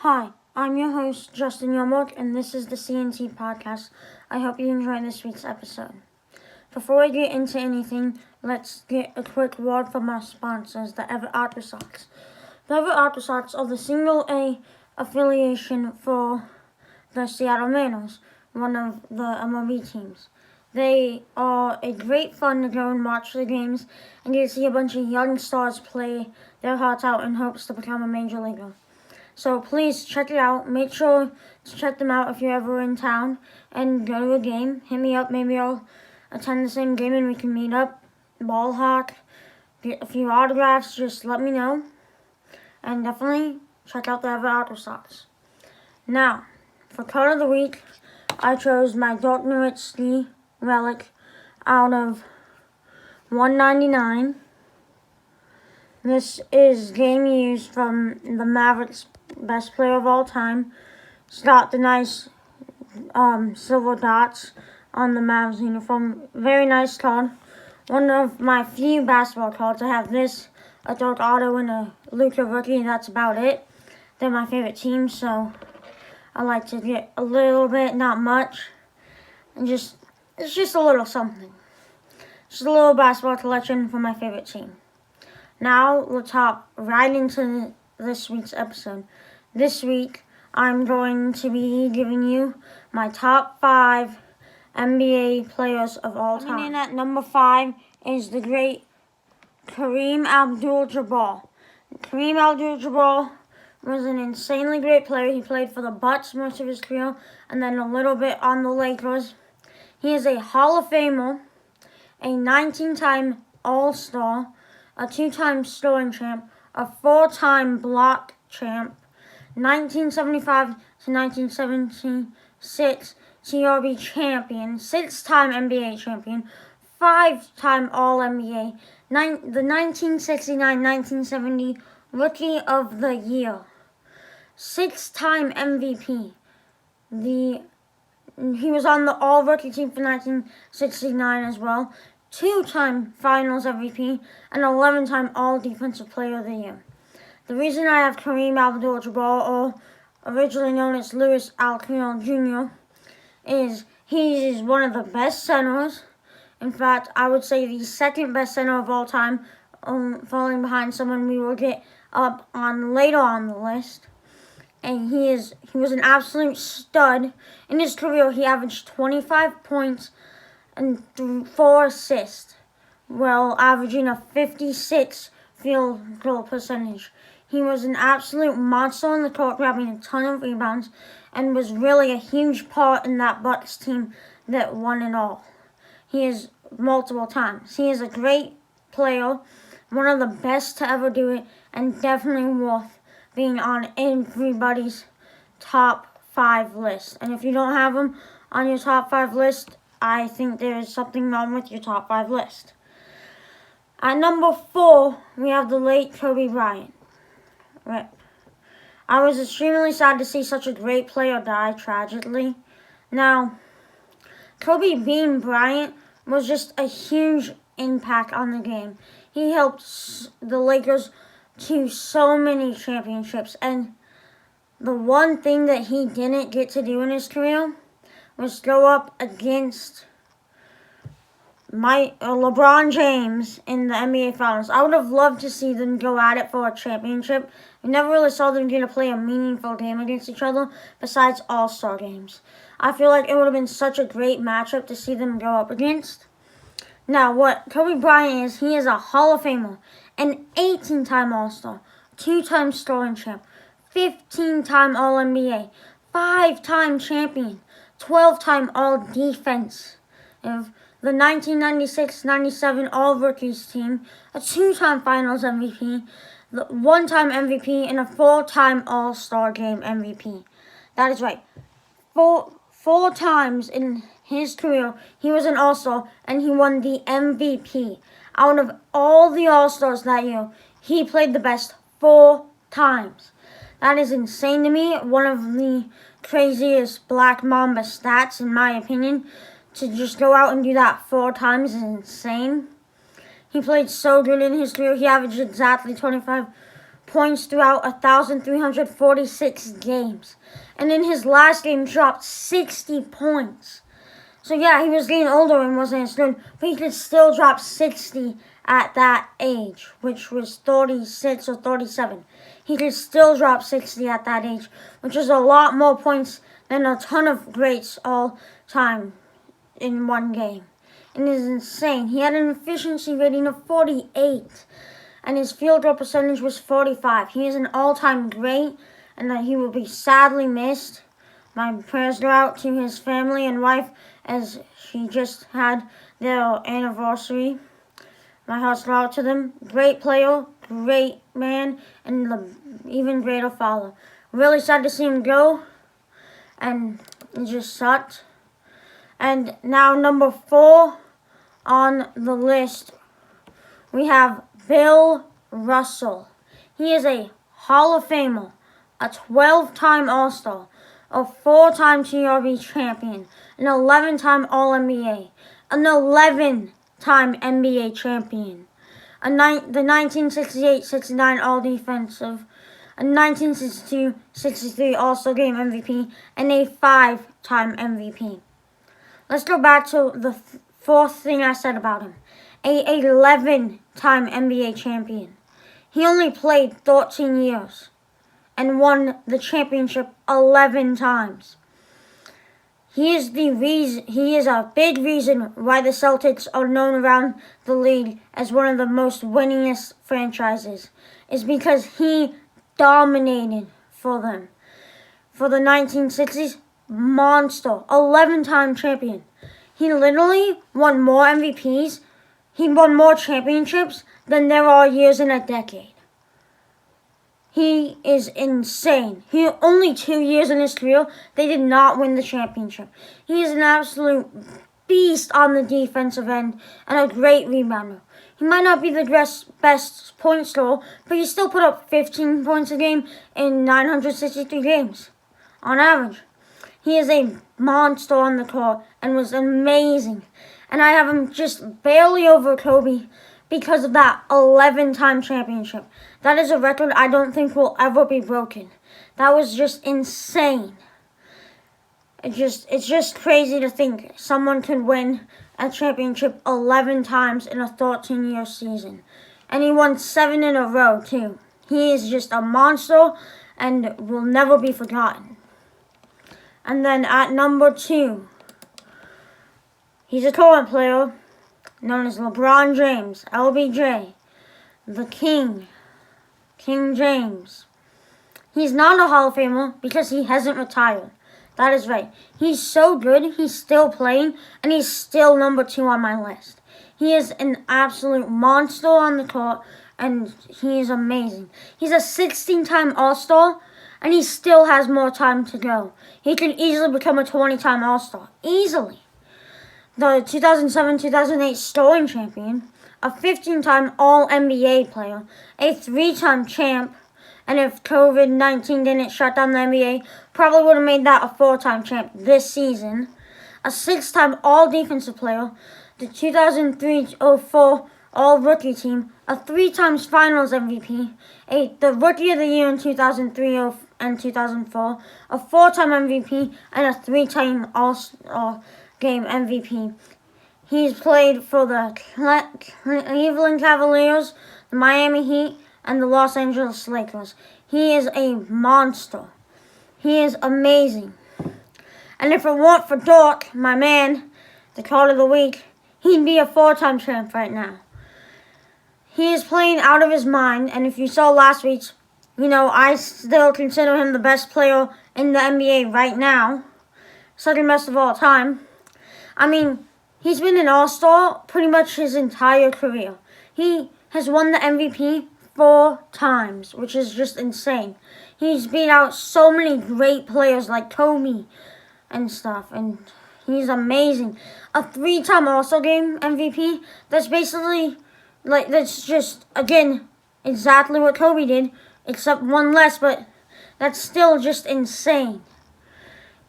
Hi, I'm your host, Justin Yomork, and this is the CNT Podcast. I hope you enjoy this week's episode. Before we get into anything, let's get a quick word from our sponsors, the Everett Aqua Sox. The Everett Aqua Sox are the single A affiliation for the Seattle Mariners, one of the MLB teams. They are a great fun to go and watch the games and get to see a bunch of young stars play their hearts out in hopes to become a major leaguer. So please check it out. Make sure to check them out if you're ever in town and go to a game. Hit me up. Maybe I'll attend the same game and we can meet up, ball hawk, get a few autographs. Just let me know. And definitely check out the Everett Aqua Sox. Now, for card of the week, I chose my Dirk Nowitzki relic out of 199. This is game used from the Mavericks' best player of all time. It's got the nice silver dots on the Mavs uniform. Very nice card. One of my few basketball cards. I have this, a Dirk auto, and a Luka rookie. That's about it. They're my favorite team, so I like to get a little bit, not much. And it's just a little something. Just a little basketball collection for my favorite team. Now, let's hop right into this week's episode. This week, I'm going to be giving you my top 5 NBA players of all time. Coming in at number 5 is the great Kareem Abdul-Jabbar. Kareem Abdul-Jabbar was an insanely great player. He played for the Bucks most of his career and then a little bit on the Lakers. He is a Hall of Famer, a 19-time All-Star, a 2-time scoring champ, a 4-time block champ, 1975 to 1976 TRB champion, 6-time NBA champion, 5-time All-NBA, the 1969-1970 Rookie of the Year, 6-time MVP. He was on the All-Rookie team for 1969 as well. 2-time Finals MVP, and 11-time All-Defensive Player of the Year. The reason I have Kareem Abdul-Jabbar, or originally known as Louis Alcantara Jr., is he is one of the best centers. In fact, I would say the second best center of all time, falling behind someone we will get up on later on the list. And he was an absolute stud. In his career, he averaged 25 points and 4 assists, while averaging a 56 field goal percentage. He was an absolute monster on the court, grabbing a ton of rebounds, and was really a huge part in that Bucks team that won it all. He is multiple times. He is a great player, one of the best to ever do it, and definitely worth being on everybody's top 5 list. And if you don't have him on your top 5 list, I think there is something wrong with your top 5 list. At number 4, we have the late Kobe Bryant. Rip. I was extremely sad to see such a great player die tragically. Now, Kobe Bean Bryant was just a huge impact on the game. He helped the Lakers to so many championships, and the one thing that he didn't get to do in his career was go up against LeBron James in the NBA Finals. I would have loved to see them go at it for a championship. We never really saw them get to play a meaningful game against each other besides All-Star games. I feel like it would have been such a great matchup to see them go up against. Now, what Kobe Bryant is, he is a Hall of Famer, an 18-time All-Star, 2-time scoring champ, 15-time All-NBA, 5-time champion, 12-time All-Defense of the 1996-97 All-Rookies team, a 2-time Finals MVP, the 1-time MVP, and a 4-time All-Star Game MVP. That is right. Four times in his career, he was an All-Star, and he won the MVP. Out of all the All-Stars that year, he played the best 4 times. That is insane to me. One of the craziest Black Mamba stats, in my opinion. To just go out and do that 4 times is insane. He played so good in his career. He averaged exactly 25 points throughout 1,346 games. And in his last game, dropped 60 points. So yeah, he was getting older and wasn't as good, but he could still drop 60 at that age, which was 36 or 37. He could still drop 60 at that age, which is a lot more points than a ton of greats all time in one game. And it is insane. He had an efficiency rating of 48, and his field goal percentage was 45. He is an all-time great, and that he will be sadly missed. My prayers go out to his family and wife as she just had their anniversary. My hearts go out to them. Great player, great man, and even greater father. Really sad to see him go, and it just sucked. And now number 4 on the list, we have Bill Russell. He is a Hall of Famer, a 12-time All-Star, a 4-time TRB champion, an 11-time All-NBA, an 11-time NBA champion, the 1968-69 All-Defensive, a 1962-63 All-Star Game MVP, and a 5-time MVP. Let's go back to the fourth thing I said about him. A 11-time NBA champion. He only played 13 years and won the championship 11 times. He is a big reason why the Celtics are known around the league as one of the most winningest franchises. It's because he dominated for them. For the 1960s, monster, 11-time champion. He literally won more MVPs, he won more championships than there are years in a decade. He is insane. He only 2 years in his career, they did not win the championship. He is an absolute beast on the defensive end and a great rebounder. He might not be the best point scorer, but he still put up 15 points a game in 963 games on average. He is a monster on the court and was amazing. And I have him just barely over Kobe because of that 11-time championship. That is a record I don't think will ever be broken. That was just insane. It's just crazy to think someone could win a championship 11 times in a 13-year season. And he won 7 in a row, too. He is just a monster and will never be forgotten. And then at number 2, he's a current player known as LeBron James, LBJ, the King, King James. He's not a Hall of Famer because he hasn't retired. That is right. He's so good, he's still playing, and he's still number 2 on my list. He is an absolute monster on the court, and he is amazing. He's a 16-time All-Star, and he still has more time to go. He could easily become a 20-time All-Star. Easily. The 2007-2008 scoring champion, a 15-time All-NBA player, a 3-time champ, and if COVID-19 didn't shut down the NBA, probably would have made that a 4-time champ this season, a 6-time All-Defensive player, the 2003-04 All-Rookie team, a 3 times Finals MVP, the Rookie of the Year in 2003 and 2004, a 4-time MVP, and a 3-time All-Star Game MVP. He's played for the Cleveland Cavaliers, the Miami Heat, and the Los Angeles Lakers. He is a monster. He is amazing. And if it weren't for Dork, my man, the card of the week, he'd be a 4-time champ right now. He is playing out of his mind, and if you saw last week's, I still consider him the best player in the NBA right now. Second best of all time. I mean, he's been an All-Star pretty much his entire career. He has won the MVP 4 times, which is just insane. He's beat out so many great players like Kobe and stuff, and he's amazing. A 3-time All-Star Game MVP, that's basically, that's just, again, exactly what Kobe did, except one less, but that's still just insane.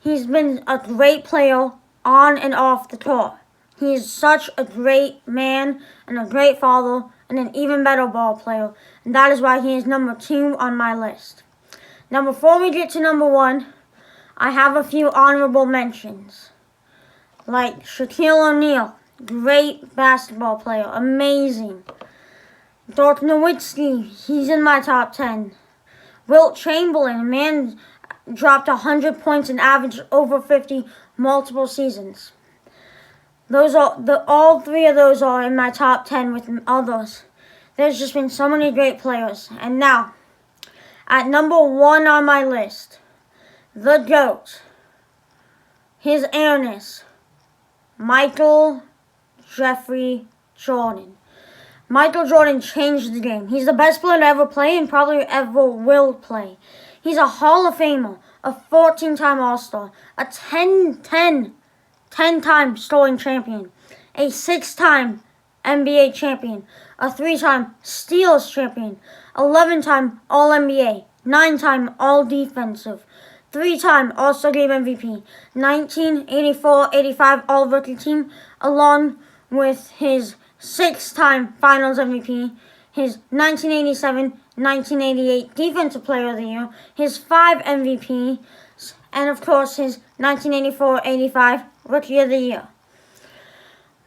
He's been a great player on and off the court. He is such a great man and a great father and an even better ball player. And that is why he is number 2 on my list. Now, before we get to number 1, I have a few honorable mentions. Like Shaquille O'Neal, great basketball player, amazing. Dirk Nowitzki, he's in my top 10. Wilt Chamberlain, a man dropped 100 points and averaged over 50 multiple seasons. Those are all 3 of those are in my top 10 with others. There's just been so many great players. And now, at number 1 on my list, the GOAT, His Airness, Michael Jeffrey Jordan. Michael Jordan changed the game. He's the best player to ever play and probably ever will play. He's a Hall of Famer, a 14-time All-Star, a 10-time scoring champion, a 6-time NBA champion, a 3-time Steals champion, 11-time All-NBA, 9-time All-Defensive, 3-time All-Star Game MVP, 1984-85 All-Rookie Team, along with his 6-time Finals MVP, his 1987-1988 Defensive Player of the Year, his 5 MVPs, and of course his 1984-85 Rookie of the Year.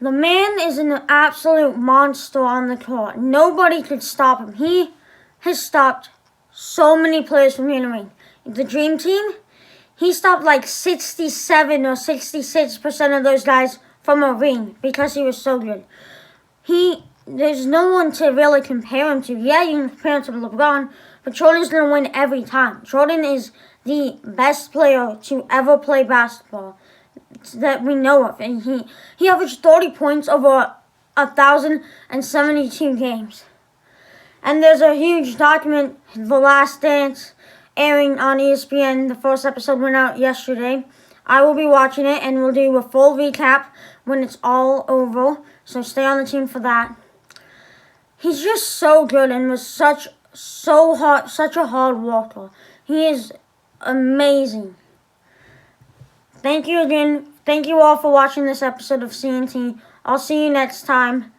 The man is an absolute monster on the court. Nobody could stop him. He has stopped so many players from getting a ring. The Dream Team, he stopped like 67 or 66% of those guys from a ring because he was so good. There's no one to really compare him to. Yeah, you can compare him to LeBron, but Jordan's going to win every time. Jordan is the best player to ever play basketball that we know of. And he averaged 30 points over 1,072 games. And there's a huge document, The Last Dance, airing on ESPN. The first episode went out yesterday. I will be watching it, and we'll do a full recap when it's all over. So stay on the team for that. He's just so good and was such a hard worker. He is amazing. Thank you again. Thank you all for watching this episode of CNT. I'll see you next time.